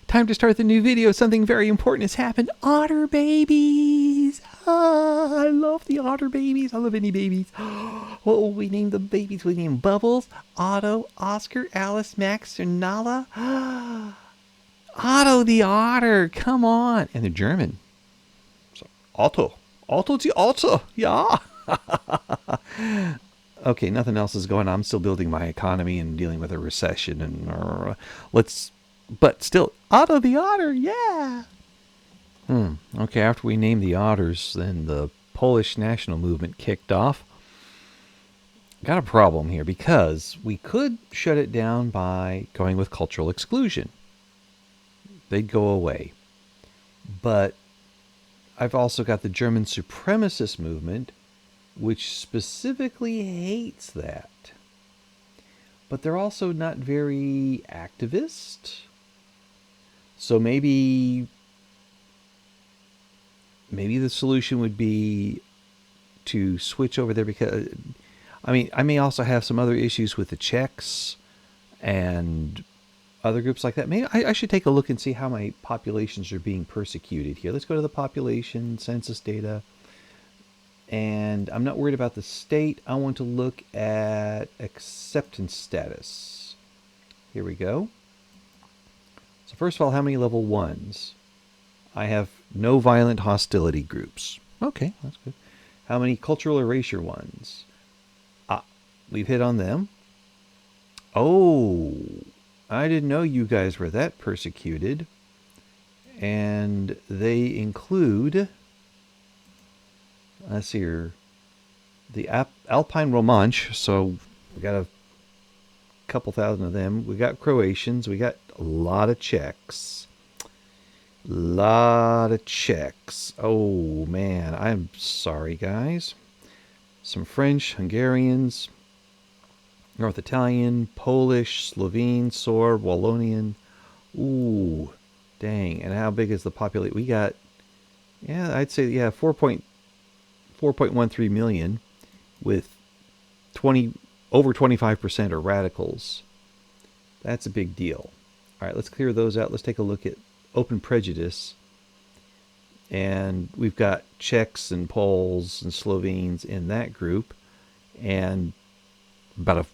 Time to start the new video. Something very important has happened. Otter babies. I love the otter babies. I love any babies. What will we name the babies? We name Bubbles, Otto, Oscar, Alice, Max, or Nala. Otto the otter. Come on. And they're German. So, Otto. Otto the otter. Yeah. Okay, nothing else is going on. I'm still building my economy and dealing with a recession. But still, Otto the otter. Yeah. Okay, after we named the Otters, then the Polish national movement kicked off. Got a problem here because we could shut it down by going with cultural exclusion. They'd go away. But I've also got the German supremacist movement, which specifically hates that. But they're also not very activist. So maybe the solution would be to switch over there, because I may also have some other issues with the Czechs and other groups like that. Maybe I should take a look and see how my populations are being persecuted here. Let's go to the population census data. And I'm not worried about the state. I want to look at acceptance status. Here we go. So first of all, how many level 1s? I have no violent hostility groups. Okay, that's good. How many cultural erasure ones? We've hit on them. Oh, I didn't know you guys were that persecuted. And they include, let's see here, the Alpine Romansh. So we got a couple thousand of them. We got Croatians. We got a lot of Czechs. Lot of Czechs. Oh man, I'm sorry guys. Some French, Hungarians, North Italian, Polish, Slovene, Sorb, Wallonian. Ooh, dang. And how big is the population? We got, I'd say 4.13 million, with over 25% are radicals. That's a big deal. All right, let's clear those out. Let's take a look at open prejudice. And we've got Czechs and Poles and Slovenes in that group. And about a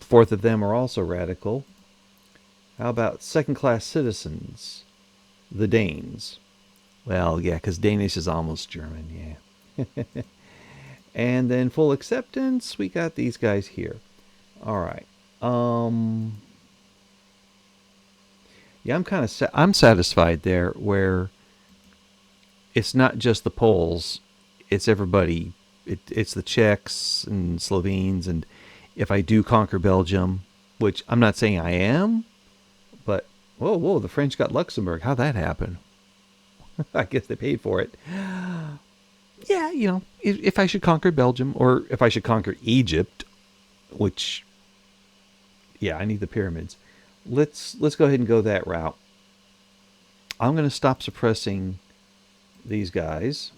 fourth of them are also radical. How about second-class citizens? The Danes. Well, yeah, because Danish is almost German, yeah. And then full acceptance, we got these guys here. All right. Yeah, I'm satisfied there, where it's not just the Poles, it's everybody. It's the Czechs and Slovenes, and if I do conquer Belgium, which I'm not saying I am, but whoa, the French got Luxembourg. How'd that happen? I guess they paid for it. Yeah, if I should conquer Belgium, or if I should conquer Egypt, which, I need the pyramids. Let's go ahead and go that route. I'm going to stop suppressing these guys,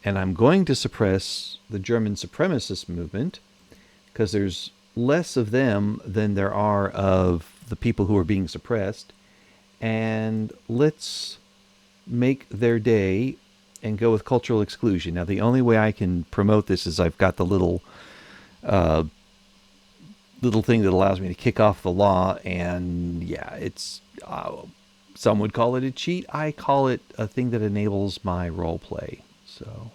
and I'm going to suppress the German supremacist movement, because there's less of them than there are of the people who are being suppressed. And let's make their day and go with cultural exclusion. Now, the only way I can promote this is I've got the little thing that allows me to kick off the law, and it's some would call it a cheat. I call it a thing that enables my role play. So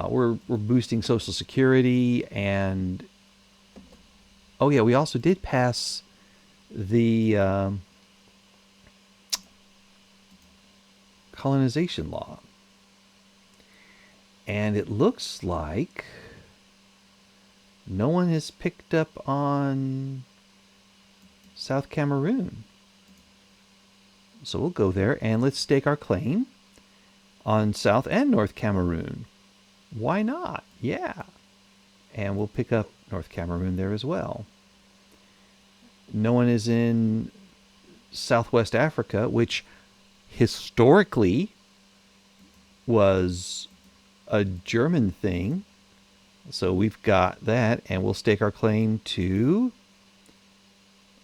we're boosting Social Security, and we also did pass the colonization law, and it looks like no one has picked up on South Cameroon. So we'll go there and let's stake our claim on South and North Cameroon. Why not? Yeah. And we'll pick up North Cameroon there as well. No one is in Southwest Africa, which historically was a German thing. So we've got that, and we'll stake our claim to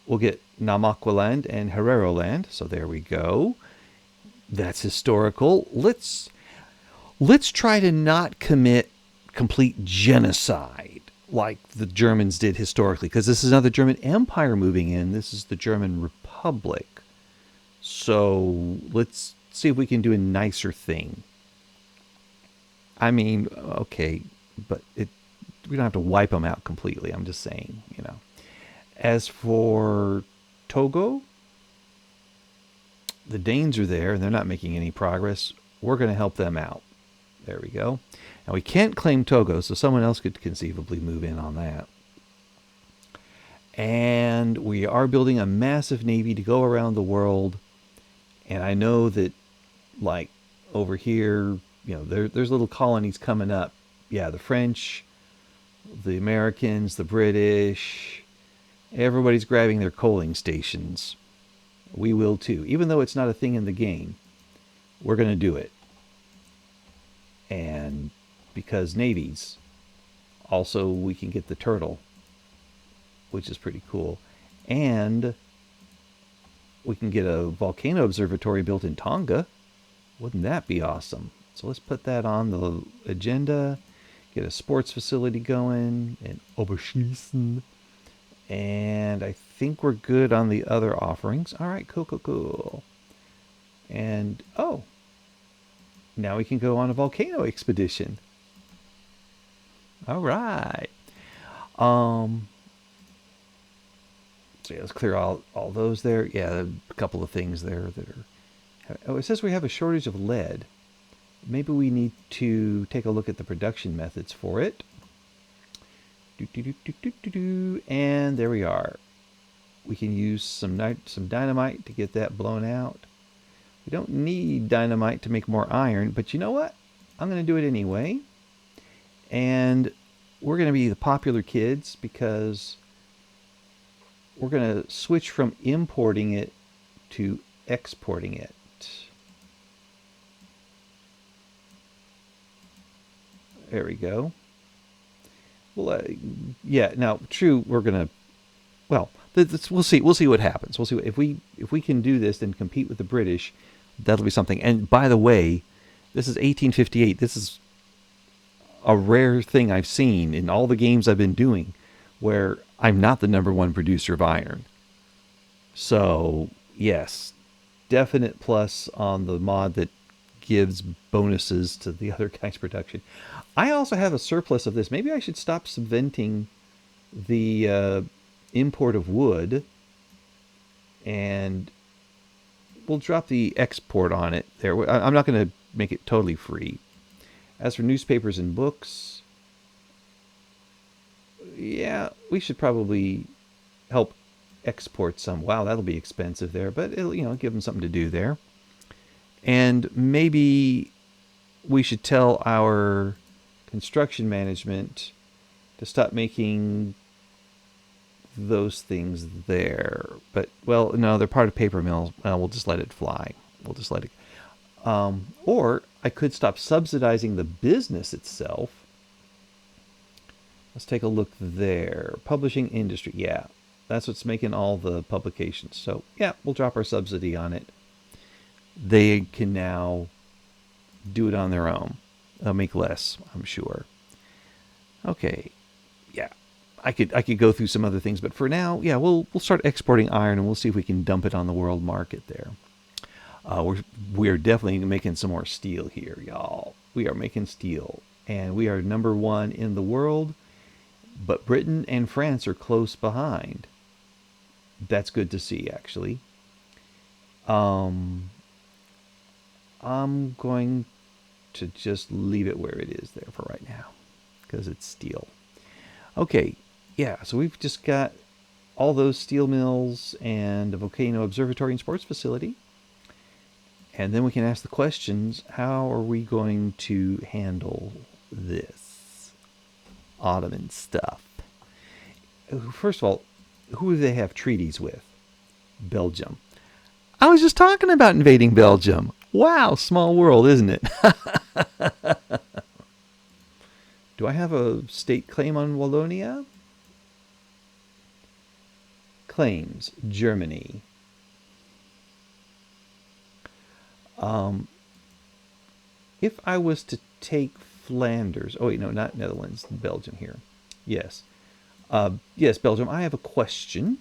we'll get Namaqualand and Herero land. So there we go. That's historical. Let's try to not commit complete genocide like the Germans did historically, because this is another German Empire moving in. This is the German Republic. So let's see if we can do a nicer thing. I mean, okay, but we don't have to wipe them out completely. I'm just saying, you know. As for Togo, the Danes are there and they're not making any progress. We're going to help them out. There we go. Now we can't claim Togo, so someone else could conceivably move in on that. And we are building a massive navy to go around the world. And I know that, like, over here, you know, there's little colonies coming up. Yeah, the French, the Americans, the British, everybody's grabbing their coaling stations. We will too. Even though it's not a thing in the game, we're going to do it. And because navies, also we can get the turtle, which is pretty cool. And we can get a volcano observatory built in Tonga. Wouldn't that be awesome? So let's put that on the agenda. Get a sports facility going in Oberschließen. And I think we're good on the other offerings. All right, cool. And, oh, now we can go on a volcano expedition. All right. So yeah, let's clear all those there. Yeah, a couple of things there that are... Oh, it says we have a shortage of lead. Maybe we need to take a look at the production methods for it. And there we are. We can use some dynamite to get that blown out. We don't need dynamite to make more iron, but you know what? I'm going to do it anyway. And we're going to be the popular kids because we're going to switch from importing it to exporting it. There we go. Well, yeah. Now, true. We're gonna. Well, we'll see. We'll see what happens. We'll see if we can do this and compete with the British. That'll be something. And by the way, this is 1858. This is a rare thing I've seen in all the games I've been doing, where I'm not the #1 producer of iron. So yes, definite plus on the mod that gives bonuses to the other guy's production. I also have a surplus of this. Maybe I should stop subventing the import of wood, and we'll drop the export on it there. I'm not going to make it totally free. As for newspapers and books, yeah, we should probably help export some. Wow, that'll be expensive there, but it'll, you know, give them something to do there. And maybe we should tell our construction management to stop making those things there. But, well, no, they're part of paper mills. We'll just let it fly. We'll just let it. Or I could stop subsidizing the business itself. Let's take a look there. Publishing industry. Yeah, that's what's making all the publications. So, yeah, we'll drop our subsidy on it. They can now do it on their own. They'll make less, I'm sure. Okay, yeah, I could go through some other things, but for now, yeah, we'll start exporting iron and we'll see if we can dump it on the world market there. We're definitely making some more steel here, y'all. We are making steel, and we are #1 in the world, but Britain and France are close behind. That's good to see, actually. I'm going to just leave it where it is there for right now because it's steel. Okay, yeah, so we've just got all those steel mills and a volcano observatory and sports facility. And then we can ask the questions, how are we going to handle this Ottoman stuff? First of all, who do they have treaties with? Belgium. I was just talking about invading Belgium. Wow, small world, isn't it? Do I have a state claim on Wallonia? claims Germany. If I was to take Flanders, oh wait, no, not Netherlands, Belgium here. Yes. Yes, Belgium. I have a question.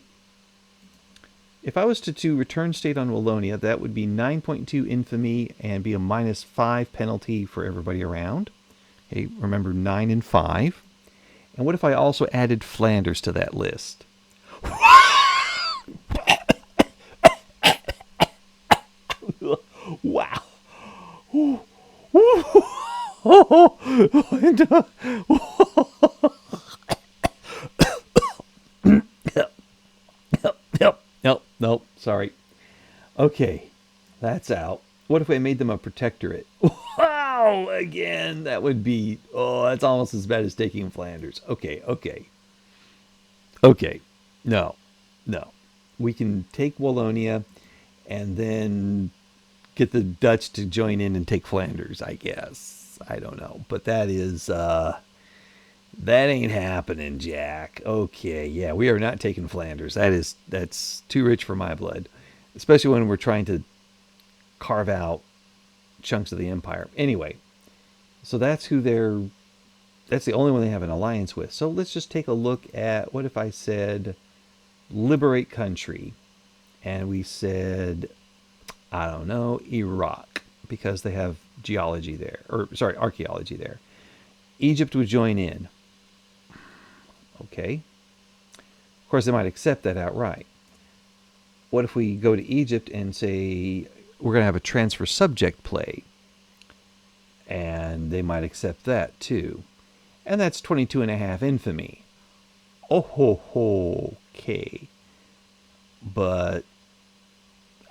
If I was to return state on Wallonia, that would be 9.2 infamy and be a -5 penalty for everybody around. Okay, remember 9 and 5. And what if I also added Flanders to that list? Wow. Nope, sorry. Okay, that's out. What if I made them a protectorate? Wow, again, that would be, oh, that's almost as bad as taking Flanders. Okay. No, no. We can take Wallonia and then get the Dutch to join in and take Flanders, I guess. I don't know. But that ain't happening, Jack. Okay, yeah, we are not taking Flanders. That's too rich for my blood. Especially when we're trying to carve out chunks of the empire. Anyway, so that's the only one they have an alliance with. So let's just take a look at, what if I said liberate country, and we said, I don't know, Iraq, because they have geology there, or sorry, archaeology there. Egypt would join in. Okay. Of course, they might accept that outright. What if we go to Egypt and say we're going to have a transfer subject play? And they might accept that too. And that's 22.5 infamy. Oh ho ho, okay. But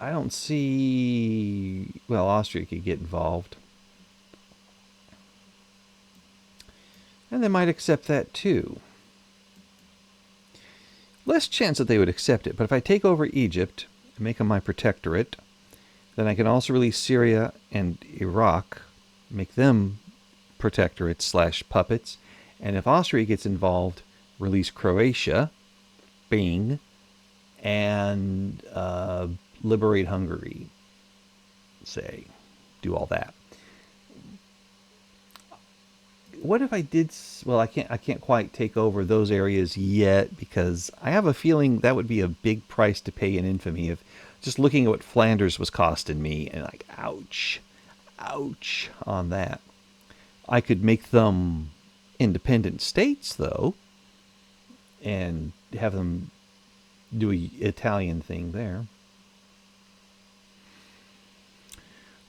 I don't see, well, Austria could get involved. And they might accept that too. Less chance that they would accept it, but if I take over Egypt and make them my protectorate, then I can also release Syria and Iraq, make them protectorates / puppets, and if Austria gets involved, release Croatia, bing, and liberate Hungary, say, do all that. What if I did, well, I can't quite take over those areas yet, because I have a feeling that would be a big price to pay in infamy. If just looking at what Flanders was costing me, and like, ouch on that. I could make them independent states though, and have them do a Italian thing there.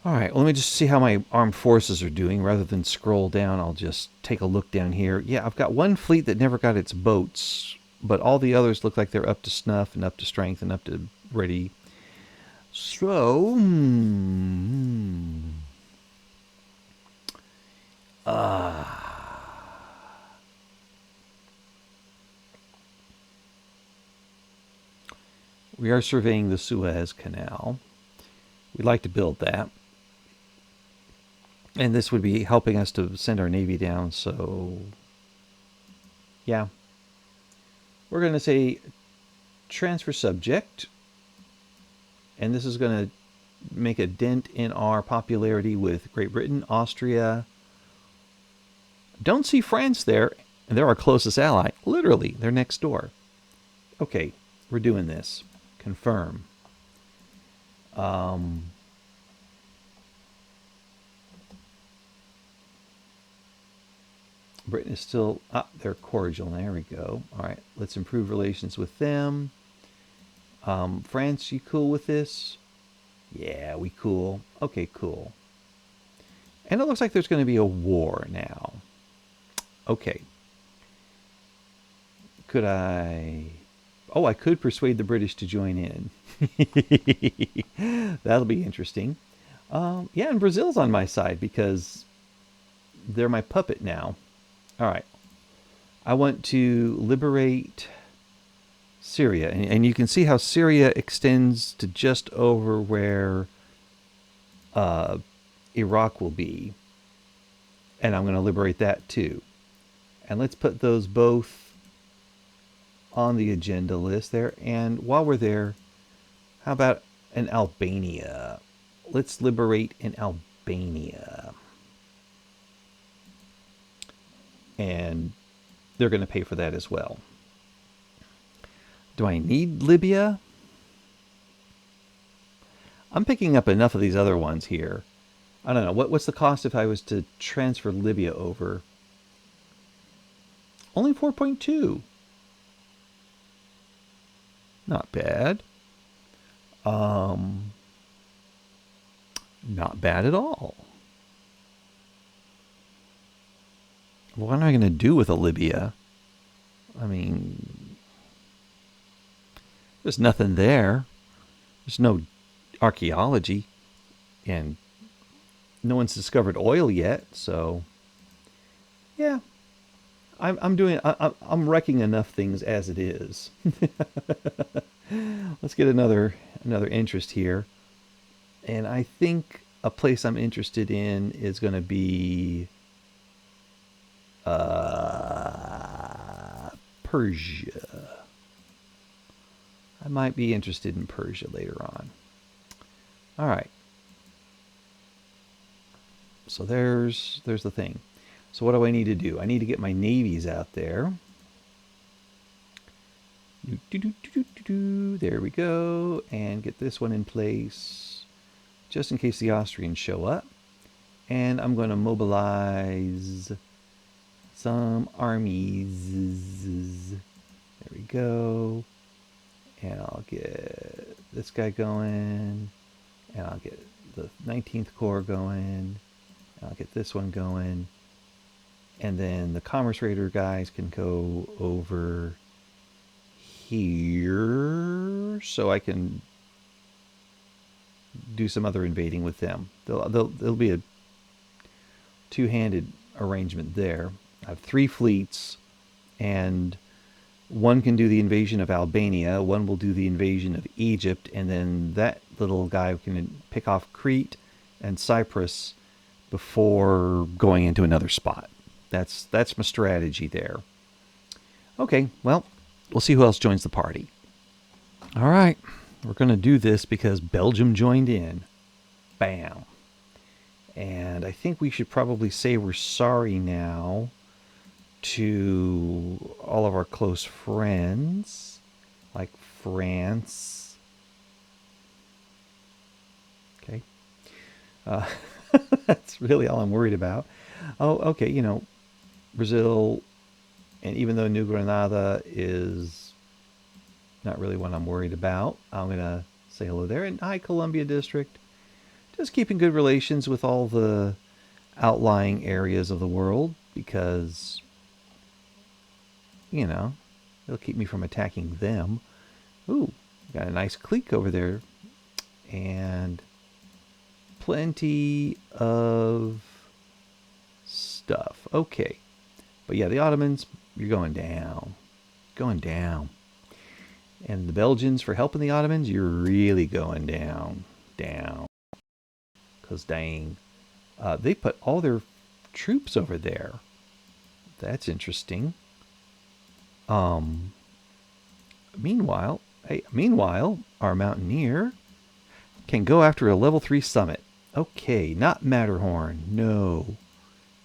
All right, well, let me just see how my armed forces are doing. Rather than scroll down, I'll just take a look down here. Yeah, I've got one fleet that never got its boats, but all the others look like they're up to snuff and up to strength and up to ready. So, we are surveying the Suez Canal. We'd like to build that. And this would be helping us to send our navy down, so yeah. We're going to say transfer subject, and this is going to make a dent in our popularity with Great Britain, Austria. Don't see France there, and they're our closest ally. Literally, they're next door. Okay, we're doing this. Confirm. Britain is still, they're cordial. There we go. All right, let's improve relations with them. France, you cool with this? Yeah, we cool. Okay, cool. And it looks like there's going to be a war now. Okay. Could I... Oh, I could persuade the British to join in. That'll be interesting. Yeah, and Brazil's on my side because they're my puppet now. All right. I want to liberate Syria. And you can see how Syria extends to just over where Iraq will be. And I'm going to liberate that too. And let's put those both on the agenda list there. And while we're there, how about an Albania? Let's liberate an Albania. And they're going to pay for that as well. Do I need Libya? I'm picking up enough of these other ones here. I don't know. What's the cost if I was to transfer Libya over? Only 4.2. Not bad. Not bad at all. What am I going to do with a Libya? I mean, there's nothing there. There's no archaeology, and no one's discovered oil yet. So, yeah, I'm wrecking enough things as it is. Let's get another interest here, and I think a place I'm interested in is going to be Persia. I might be interested in Persia later on. All right. So there's the thing. So what do I need to do? I need to get my navies out there. There we go. And get this one in place just in case the Austrians show up. And I'm going to mobilize some armies. There we go. And I'll get this guy going. And I'll get the 19th Corps going. I'll get this one going. And then the Commerce Raider guys can go over here so I can do some other invading with them. There'll be a two-handed arrangement there. I have 3 fleets, and one can do the invasion of Albania, one will do the invasion of Egypt, and then that little guy can pick off Crete and Cyprus before going into another spot. That's my strategy there. Okay, well, we'll see who else joins the party. All right, we're going to do this because Belgium joined in. Bam. And I think we should probably say we're sorry now to all of our close friends, like France. Okay. That's really all I'm worried about. Oh, okay, Brazil, and even though New Granada is not really what I'm worried about, I'm going to say hello there. And hi, Columbia District. Just keeping good relations with all the outlying areas of the world because, it'll keep me from attacking them. Ooh, got a nice clique over there. And plenty of stuff. Okay. But yeah, the Ottomans, you're going down. Going down. And the Belgians, for helping the Ottomans, you're really going down. Down. Because dang. They put all their troops over there. That's interesting. Meanwhile, our mountaineer can go after a level 3 summit. Okay, not Matterhorn. No,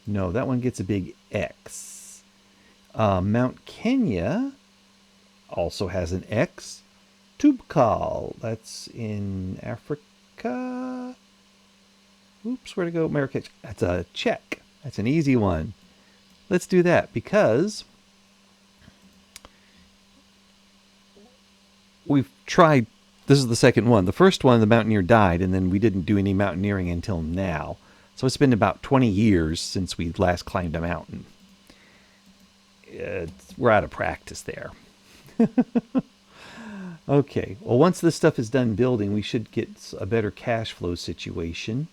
that one gets a big X. Mount Kenya also has an X. Tubkal, that's in Africa. Oops, where to go? Marrakech. That's a check. That's an easy one. Let's do that because we've tried. This is the second one. The first one, the mountaineer died, and then we didn't do any mountaineering until now. So it's been about 20 years since we last climbed a mountain. We're out of practice there. Okay. Well, once this stuff is done building, we should get a better cash flow situation.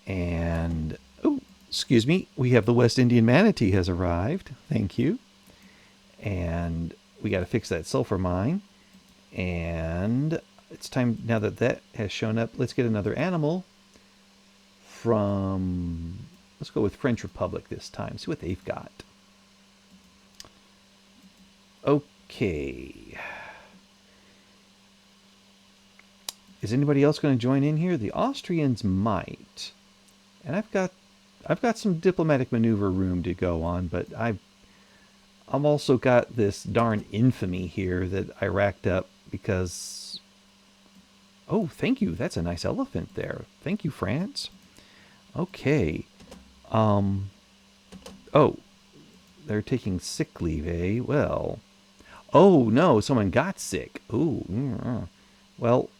And, oh, excuse me, we have the West Indian manatee has arrived. Thank you. And we got to fix that sulfur mine. And it's time, now that that has shown up, let's get another animal from, let's go with French Republic this time. See what they've got. Okay. Is anybody else going to join in here? The Austrians might. And I've got some diplomatic maneuver room to go on, but I've also got this darn infamy here that I racked up because... Oh, thank you. That's a nice elephant there. Thank you, France. Okay. Oh, they're taking sick leave, eh? Well... Oh, no, someone got sick. Ooh. Well,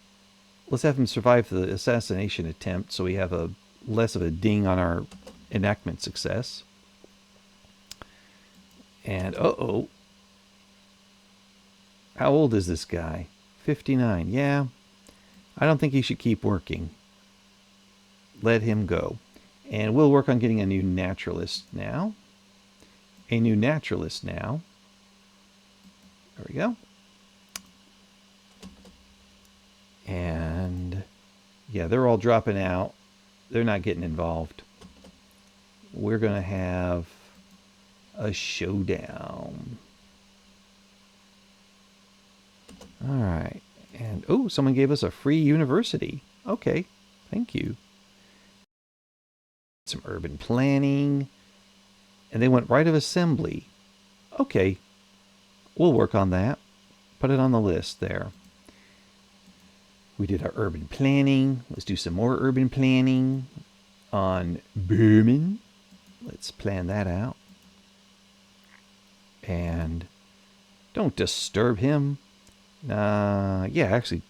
let's have him survive the assassination attempt so we have a less of a ding on our enactment success. And, uh-oh. How old is this guy? 59. Yeah, I don't think he should keep working. Let him go. And we'll work on getting a new naturalist now. A new naturalist now. There we go. And yeah, they're all dropping out. They're not getting involved. We're going to have a showdown. All right. And oh, someone gave us a free university. Okay. Thank you. Some urban planning. And they went right of assembly. Okay. We'll work on that. Put it on the list there. We did our urban planning. Let's do some more urban planning on Bremen. Let's plan that out. And don't disturb him. Yeah, actually,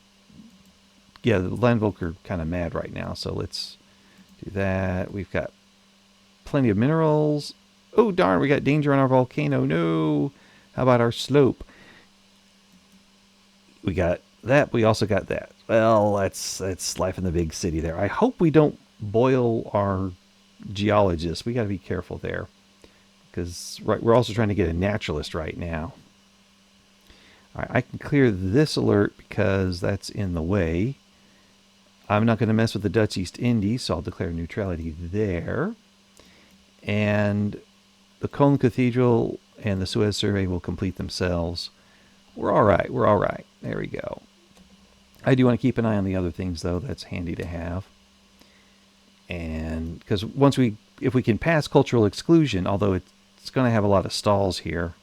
yeah, the Landvolk are kind of mad right now, so let's do that. We've got plenty of minerals. Oh, darn, we got danger on our volcano. No. How about our slope? We got that. We also got that. Well, that's life in the big city there. I hope we don't boil our geologists. We got to be careful there. Because we're also trying to get a naturalist right now. All right, I can clear this alert because that's in the way. I'm not going to mess with the Dutch East Indies, so I'll declare neutrality there. And the Cologne Cathedral and the Suez Survey will complete themselves. We're all right. We're all right. There we go. I do want to keep an eye on the other things, though. That's handy to have. And because if we can pass cultural exclusion, although it's going to have a lot of stalls here,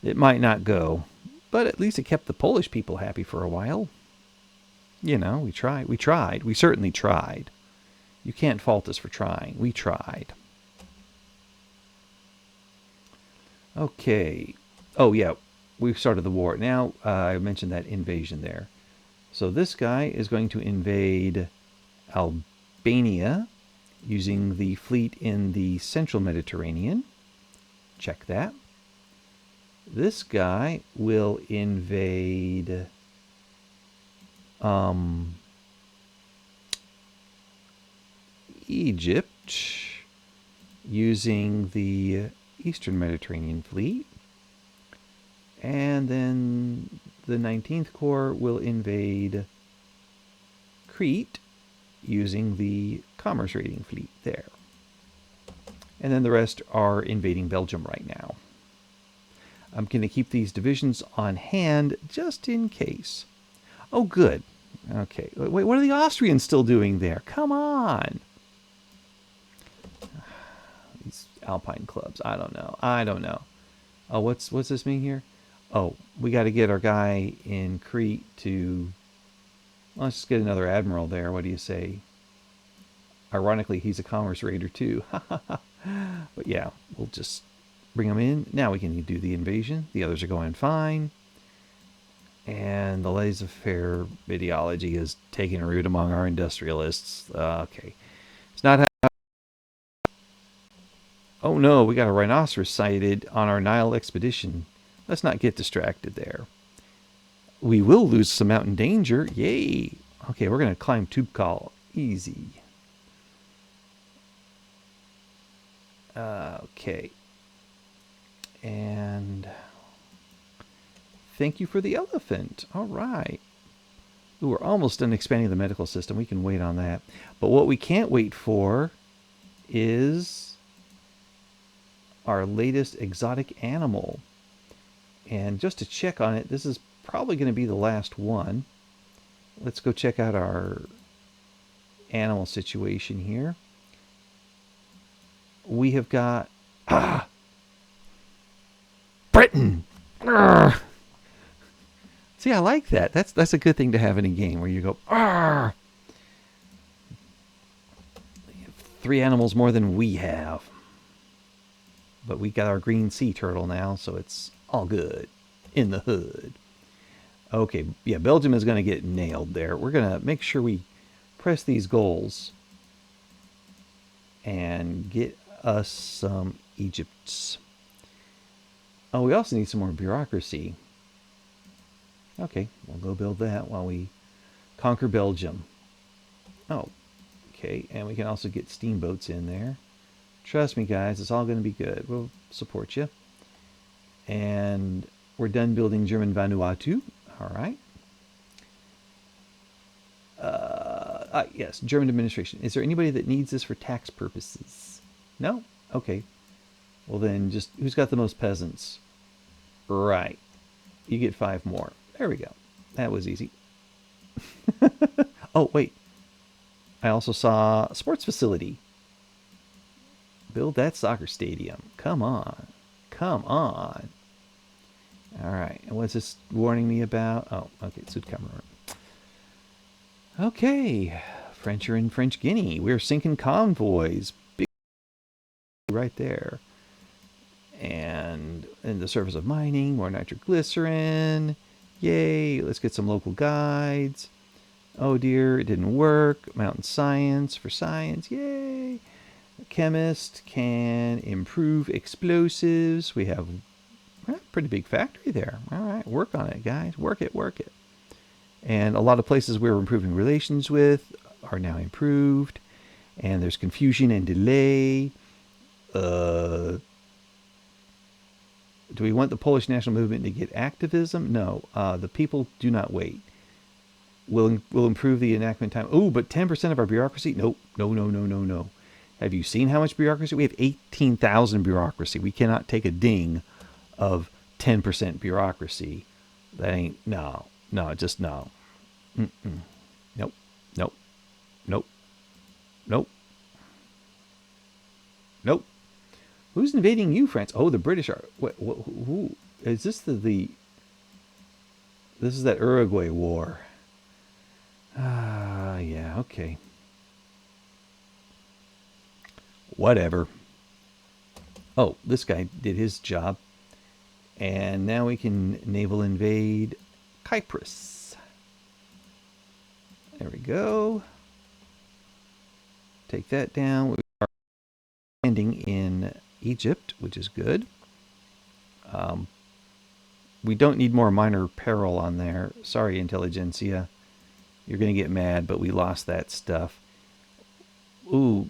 it might not go. But at least it kept the Polish people happy for a while. You know, we tried. We tried. We certainly tried. You can't fault us for trying. We tried. Okay. Oh, yeah. We've started the war. Now, I mentioned that invasion there. So this guy is going to invade Albania using the fleet in the central Mediterranean. Check that. This guy will invade Egypt using the Eastern Mediterranean fleet. And then the 19th Corps will invade Crete using the commerce raiding fleet there. And then the rest are invading Belgium right now. I'm going to keep these divisions on hand just in case. Oh, good. Okay. Wait, what are the Austrians still doing there? Come on. These Alpine clubs. I don't know. I don't know. Oh, what's this mean here? Oh, we got to get our guy in Crete to... Let's just get another admiral there. What do you say? Ironically, he's a commerce raider too. But yeah, we'll just bring him in. Now we can do the invasion. The others are going fine. And the laissez-faire ideology is taking root among our industrialists. Okay. It's not how... Oh no, we got a rhinoceros sighted on our Nile expedition. Let's not get distracted there. We will lose some mountain danger. Yay. Okay, we're going to climb Tubkal. Easy. Okay. And thank you for the elephant. All right. Ooh, we're almost done expanding the medical system. We can wait on that. But what we can't wait for is our latest exotic animal. And just to check on it, this is probably going to be the last one. Let's go check out our animal situation here. We have got Britain. Arrgh. See, I like that. That's a good thing to have in a game where you go, Arrgh. 3 animals more than we have. But we got our green sea turtle now, so it's all good in the hood. Okay, yeah, Belgium is going to get nailed there. We're going to make sure we press these goals and get us some Egypts. Oh, we also need some more bureaucracy. Okay, we'll go build that while we conquer Belgium. Oh, okay, and we can also get steamboats in there. Trust me, guys, it's all going to be good. We'll support you. And we're done building German Vanuatu. All right. Yes, German administration. Is there anybody that needs this for tax purposes? No? Okay. Well, then just who's got the most peasants? Right. You get 5 more. There we go. That was easy. Oh, wait. I also saw a sports facility. Build that soccer stadium. Come on. Come on. All right. And what's this warning me about? Oh, okay. Sud Cameroon. Okay. French are in French Guinea. We're sinking convoys. Big right there. And in the service of mining, more nitroglycerin. Yay. Let's get some local guides. Oh dear, it didn't work. Mountain science for science. Yay. Chemist can improve explosives. We have a pretty big factory there. All right, work on it, guys. Work it, work it. And a lot of places we're improving relations with are now improved. And there's confusion and delay. Do we want the Polish national movement to get activism? No. The people do not wait. We'll improve the enactment time. Oh, but 10% of our bureaucracy? Nope. No, no, no, no, no. Have you seen how much bureaucracy? We have 18,000 bureaucracy. We cannot take a ding of 10% bureaucracy. That ain't, no. No, just no. Mm-mm. Nope. Nope. Nope. Nope. Nope. Who's invading you, France? Oh, the British are. Who is this? This is that Uruguay war. Yeah, okay. Whatever. Oh, this guy did his job. And now we can naval invade Cyprus. There we go. Take that down. We are landing in Egypt, which is good. We don't need more minor peril on there. Sorry, Intelligentsia. You're going to get mad, but we lost that stuff. Ooh,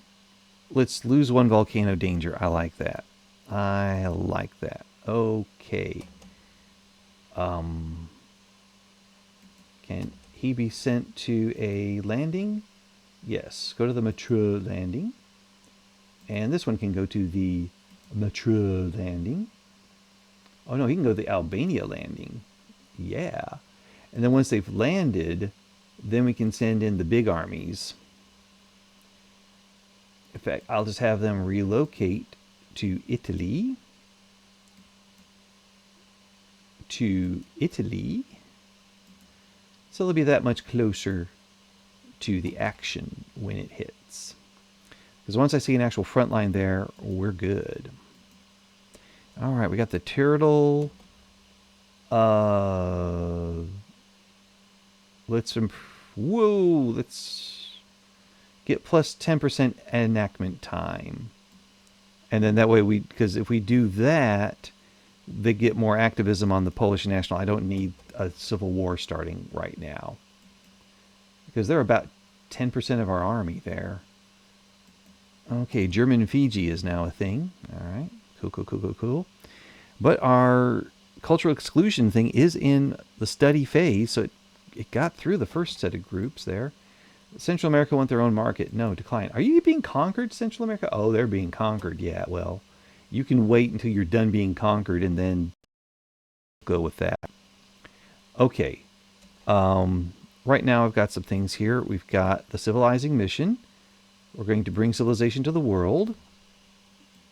let's lose 1 volcano danger. I like that. I like that. Okay. Can he be sent to a landing? Yes. Go to the Mature landing. And this one can go to the Mature landing. Oh, no, he can go to the Albania landing. Yeah. And then once they've landed, then we can send in the big armies. In fact, I'll just have them relocate to Italy. So they'll be that much closer to the action when it hits. Because once I see an actual front line there, we're good. All right, we got the turtle. Let's get plus 10% enactment time. And then that way because if we do that, they get more activism on the Polish national. I don't need a civil war starting right now. Because they're about 10% of our army there. Okay, German Fiji is now a thing. All right, cool. But our cultural exclusion thing is in the study phase, so it got through the first set of groups there. Central America want their own market. No, decline. Are you being conquered, Central America? Oh, they're being conquered. Yeah, well, you can wait until you're done being conquered and then go with that. Okay. Right now I've got some things here. We've got the civilizing mission. We're going to bring civilization to the world.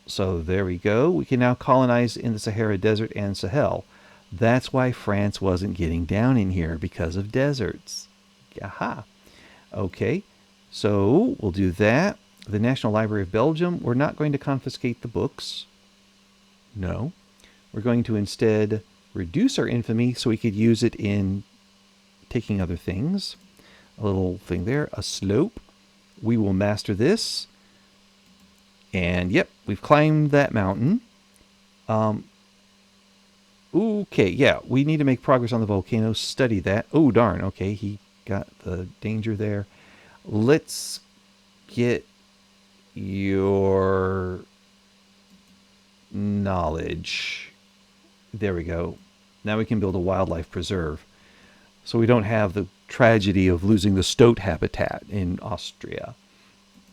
So there we go. We can now colonize in the Sahara Desert and Sahel. That's why France wasn't getting down in here, because of deserts. Aha. Okay. So we'll do that. The National Library of Belgium, we're not going to confiscate the books. No. We're going to instead reduce our infamy so we could use it in taking other things. A little thing there, a slope. We will master this. And yep, we've climbed that mountain. Okay, yeah, we need to make progress on the volcano. Study that. Oh, darn. Okay, he got the danger there. Let's get your knowledge. There we go. Now we can build a wildlife preserve. So we don't have the tragedy of losing the stoat habitat in Austria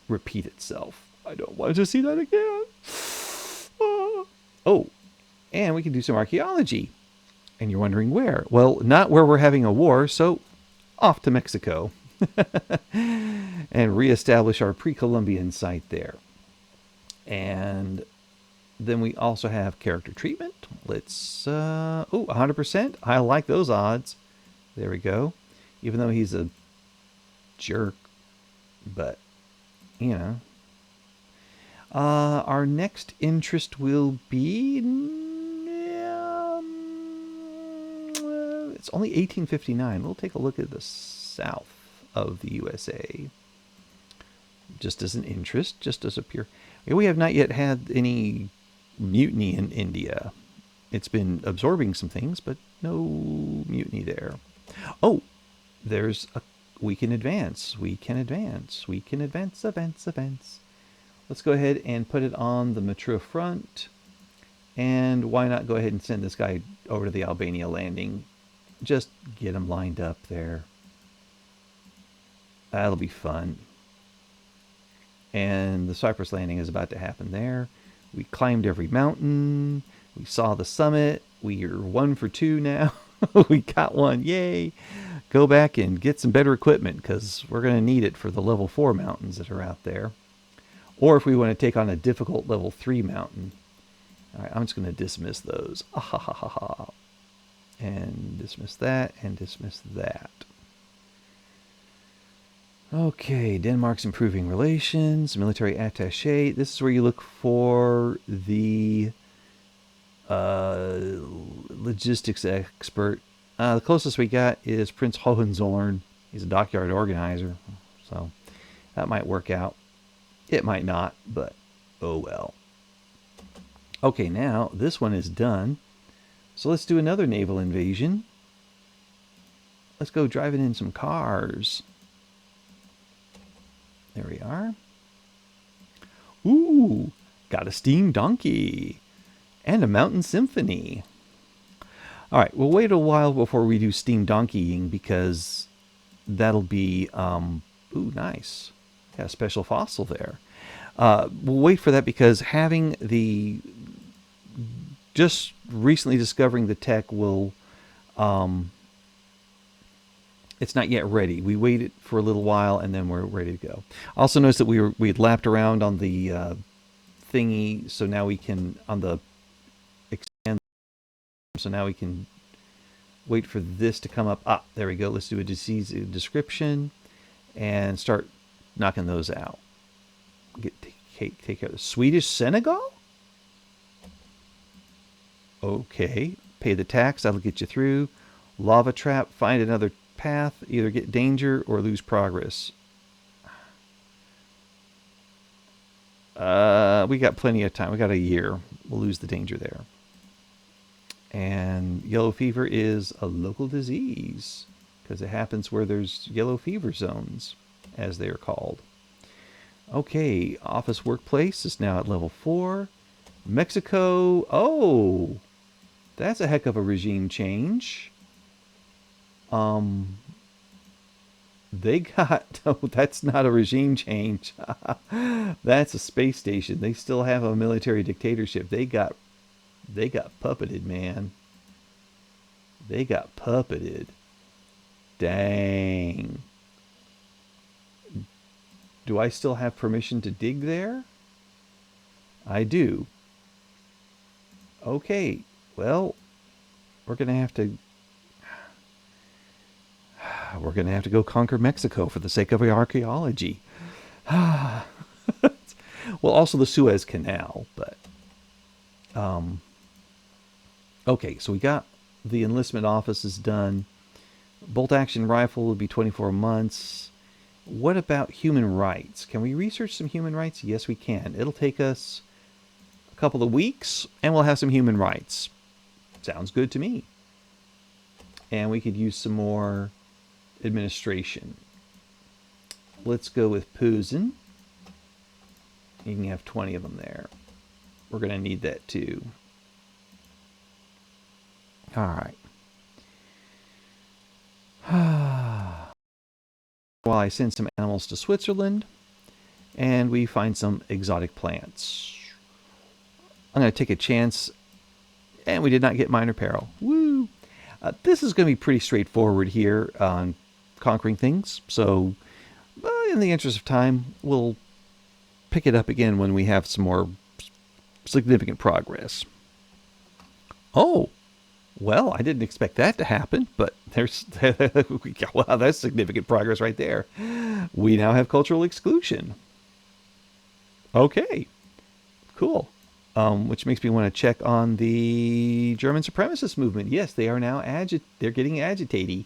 repeat itself. I don't want to see that again. Oh, and we can do some archaeology. And you're wondering where? Well, not where we're having a war, so off to Mexico. And reestablish our pre-Columbian site there. And then we also have character treatment. Let's, 100%. I like those odds. There we go. Even though he's a jerk. But, you know. Our next interest will be... it's only 1859. We'll take a look at the south of the USA. Just as an interest, just as a pure... We have not yet had any mutiny in India. It's been absorbing some things, but no mutiny there. Oh, there's a... we can advance. We can advance. We can advance, events. Let's go ahead and put it on the Mature front. And why not go ahead and send this guy over to the Albania landing? Just get him lined up there. That'll be fun. And the Cyprus landing is about to happen there. We climbed every mountain. We saw the summit. We are 1 for 2 now. We got one. Yay. Go back and get some better equipment, because we're going to need it for the level 4 mountains that are out there. Or if we want to take on a difficult level 3 mountain. All right, I'm just going to dismiss those. And dismiss that, and dismiss that. Okay, Denmark's improving relations, military attaché. This is where you look for the logistics expert. The closest we got is Prince Hohenzollern. He's a dockyard organizer, so that might work out. It might not, but oh well. Okay, now this one is done. So let's do another naval invasion. Let's go driving in some cars. There we are. Ooh, got a steam donkey and a mountain symphony. All right, we'll wait a while before we do steam donkeying, because that'll be, ooh, nice. Got a special fossil there. We'll wait for that, because having the, just recently discovering the tech will, it's not yet ready. We waited for a little while, and then we're ready to go. Also notice that we had lapped around on the thingy, so now we can, on the expand, so now we can wait for this to come up. Ah, there we go. Let's do a disease description and start knocking those out. Take care of the Swedish Senegal? Okay. Pay the tax. That'll get you through. Lava trap. Find another path. Either get danger or lose progress. We got plenty of time. We got a year. We'll lose the danger there. And yellow fever is a local disease, because it happens where there's yellow fever zones, as they are called. Okay, office workplace is now at level 4. Mexico, oh, that's a heck of a regime change. They got, oh, that's not a regime change. That's a space station. They still have a military dictatorship. They got puppeted, man. They got puppeted. Dang. Do I still have permission to dig there? I do. Okay. Well, we're going to have to go conquer Mexico for the sake of our archaeology. Well, also the Suez Canal, but okay, so we got the enlistment offices done. Bolt action rifle will be 24 months. What about human rights? Can we research some human rights? Yes, we can. It'll take us a couple of weeks, and we'll have some human rights. Sounds good to me. And we could use some more administration. Let's go with Pusen. You can have 20 of them there. We're going to need that too. All right. While I send some animals to Switzerland, and we find some exotic plants. I'm going to take a chance, and we did not get minor peril. Woo! This is going to be pretty straightforward here on conquering things, so in the interest of time, we'll pick it up again when we have some more significant progress. Oh, well, I didn't expect that to happen, but there's wow, that's significant progress right there. We now have cultural exclusion. Okay, cool. Which makes me want to check on the German supremacist movement. Yes, they are now they're getting agitaty,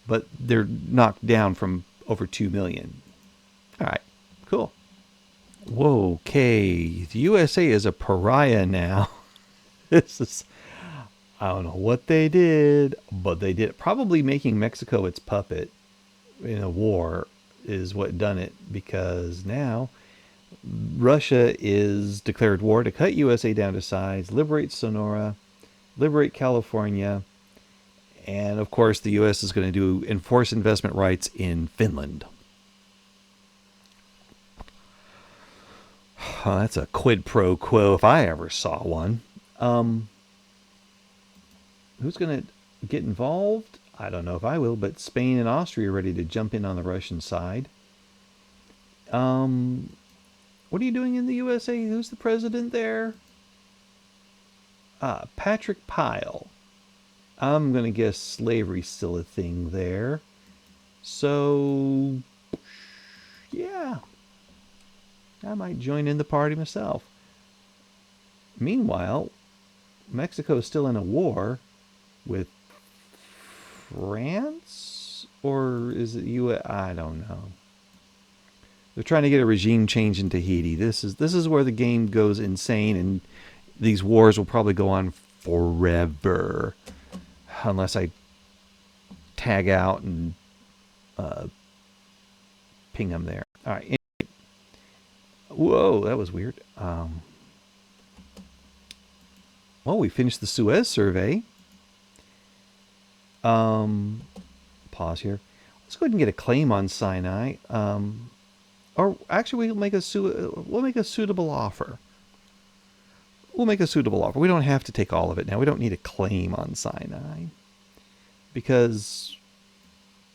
but they're knocked down from over 2 million. All right, cool. Whoa, okay. The USA is a pariah now. This is, I don't know what they did, but they did. Probably making Mexico its puppet in a war is what done it, because now Russia is declared war to cut USA down to size, liberate Sonora, liberate California, and of course the US is going to enforce investment rights in Finland. Oh, that's a quid pro quo if I ever saw one. Who's going to get involved? I don't know if I will, but Spain and Austria are ready to jump in on the Russian side. What are you doing in the USA? Who's the president there? Patrick Pyle. I'm going to guess slavery's still a thing there. So, yeah. I might join in the party myself. Meanwhile, Mexico is still in a war with France? Or is it U.S.? I don't know. They're trying to get a regime change in Tahiti. This is where the game goes insane, and these wars will probably go on forever. Unless I tag out and ping them there. All right. Whoa, that was weird. Well, we finished the Suez survey. Pause here. Let's go ahead and get a claim on Sinai. Or actually, we'll make a suitable offer. We'll make a suitable offer. We don't have to take all of it now. We don't need a claim on Sinai, because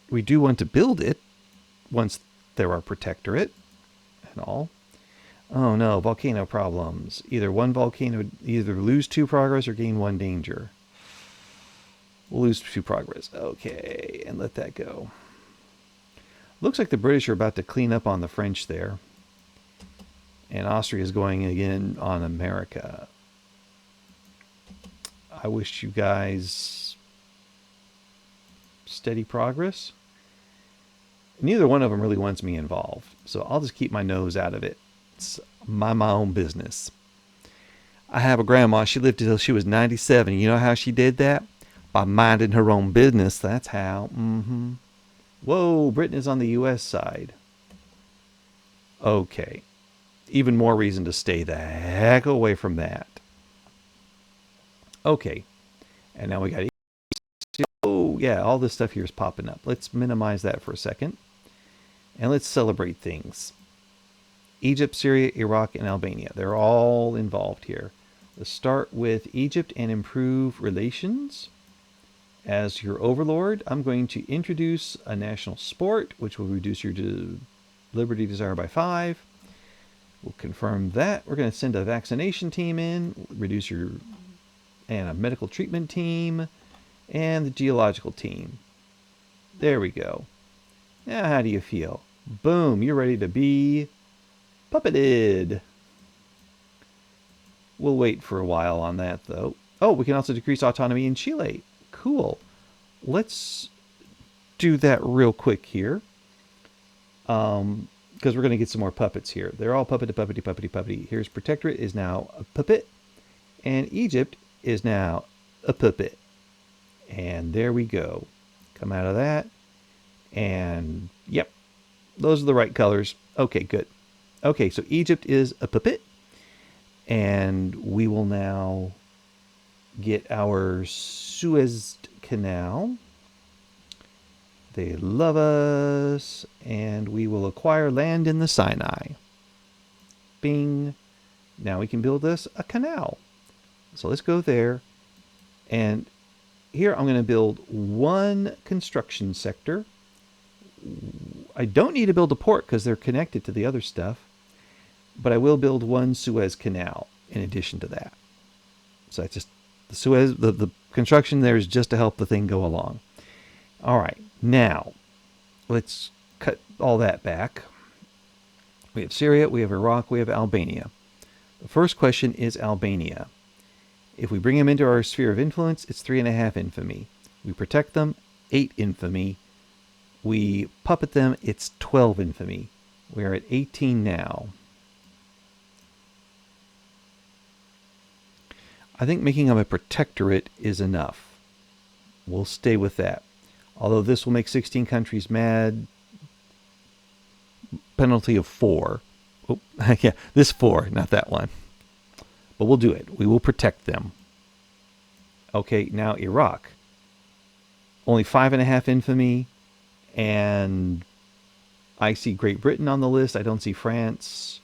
we do want to build it once they're our protectorate and all. Oh no, volcano problems. Either lose 2 progress or gain 1 danger. We'll lose 2 progress. Okay, and let that go. Looks like the British are about to clean up on the French there. And Austria is going again on America. I wish you guys steady progress. Neither one of them really wants me involved, so I'll just keep my nose out of it. It's my own business. I have a grandma. She lived until she was 97. You know how she did that? By minding her own business. That's how. Whoa, Britain is on the U.S. side. Okay. Even more reason to stay the heck away from that. Okay. And now we got... Oh, yeah, all this stuff here is popping up. Let's minimize that for a second. And let's celebrate things. Egypt, Syria, Iraq, and Albania. They're all involved here. Let's start with Egypt and improve relations. As your overlord, I'm going to introduce a national sport, which will reduce your liberty desire by 5. We'll confirm that. We're going to send a vaccination team in, reduce your, and a medical treatment team, and the geological team. There we go. Now, how do you feel? Boom, you're ready to be puppeted. We'll wait for a while on that, though. Oh, we can also decrease autonomy in Chile. Cool. Let's do that real quick here. Because we're going to get some more puppets here. They're all puppety, puppety, puppety, puppety. Here's Protectorate is now a puppet. And Egypt is now a puppet. And there we go. Come out of that. And, yep. Those are the right colors. Okay, good. Okay, so Egypt is a puppet. And we will now get our Suez Canal. They love us. And we will acquire land in the Sinai. Bing. Now we can build us a canal. So let's go there. And here I'm going to build one construction sector. I don't need to build a port because they're connected to the other stuff. But I will build one Suez Canal in addition to that. So that's just the Suez, the construction there is just to help the thing go along. All right, now let's cut all that back. We have Syria, we have Iraq, we have Albania. The first question is Albania. If we bring them into our sphere of influence, it's 3.5 infamy. We protect them, 8 infamy. We puppet them, it's 12 infamy. We are at 18 now. I think making them a protectorate is enough. We'll stay with that. Although this will make 16 countries mad. Penalty of 4. Oh, yeah, this 4, not that one. But we'll do it. We will protect them. Okay, now Iraq. Only 5.5 infamy. And I see Great Britain on the list. I don't see France.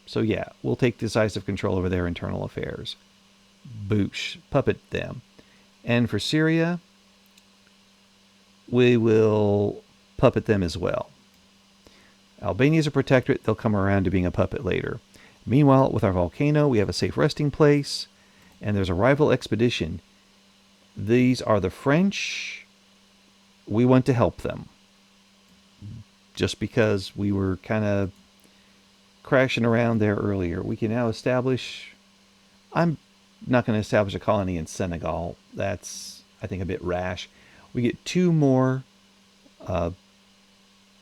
So yeah, we'll take decisive control over their internal affairs. Boosh. Puppet them. And for Syria, we will puppet them as well. Albania's a protectorate. They'll come around to being a puppet later. Meanwhile, with our volcano, we have a safe resting place. And there's a rival expedition. These are the French. We want to help them. Just because we were kind of crashing around there earlier. We can now establish... I'm not going to establish a colony in Senegal. That's, I think, a bit rash. We get 2 more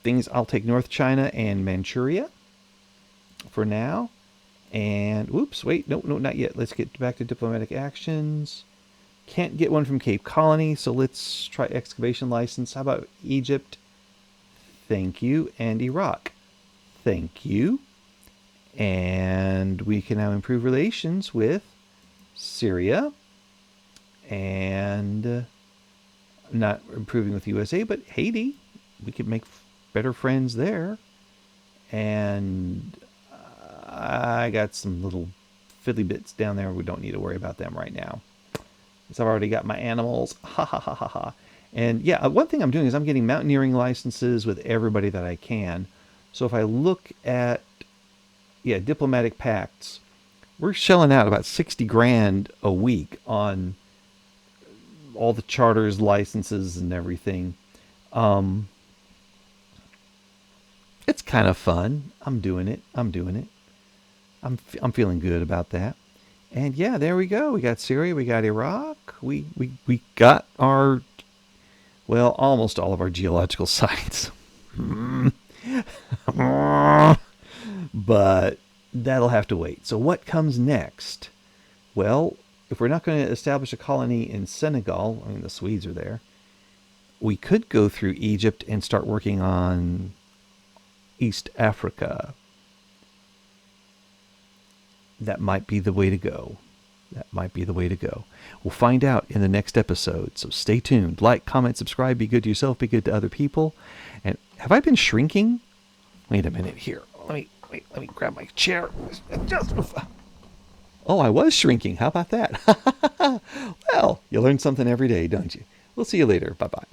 things. I'll take North China and Manchuria for now. And, whoops, wait, no, not yet. Let's get back to diplomatic actions. Can't get one from Cape Colony, so let's try excavation license. How about Egypt? Thank you. And Iraq. Thank you. And we can now improve relations with Syria. And not improving with USA, but Haiti. We could make better friends there. And I got some little fiddly bits down there. We don't need to worry about them right now. Because I've already got my animals. Ha ha ha ha ha. And yeah, one thing I'm doing is I'm getting mountaineering licenses with everybody that I can. So if I look at, diplomatic pacts, we're shelling out about 60 grand a week on all the charters, licenses, and everything. It's kind of fun. I'm doing it. I'm feeling good about that. And yeah, there we go. We got Syria. We got Iraq. We got our, almost all of our geological sites. But that'll have to wait. So what comes next? Well, if we're not going to establish a colony in Senegal, I mean, the Swedes are there, we could go through Egypt and start working on East Africa. That might be the way to go. We'll find out in the next episode. So stay tuned. Like, comment, subscribe. Be good to yourself. Be good to other people. And have I been shrinking? Wait a minute here. Let me grab my chair. Oh, I was shrinking. How about that? Well, you learn something every day, don't you? We'll see you later. Bye bye.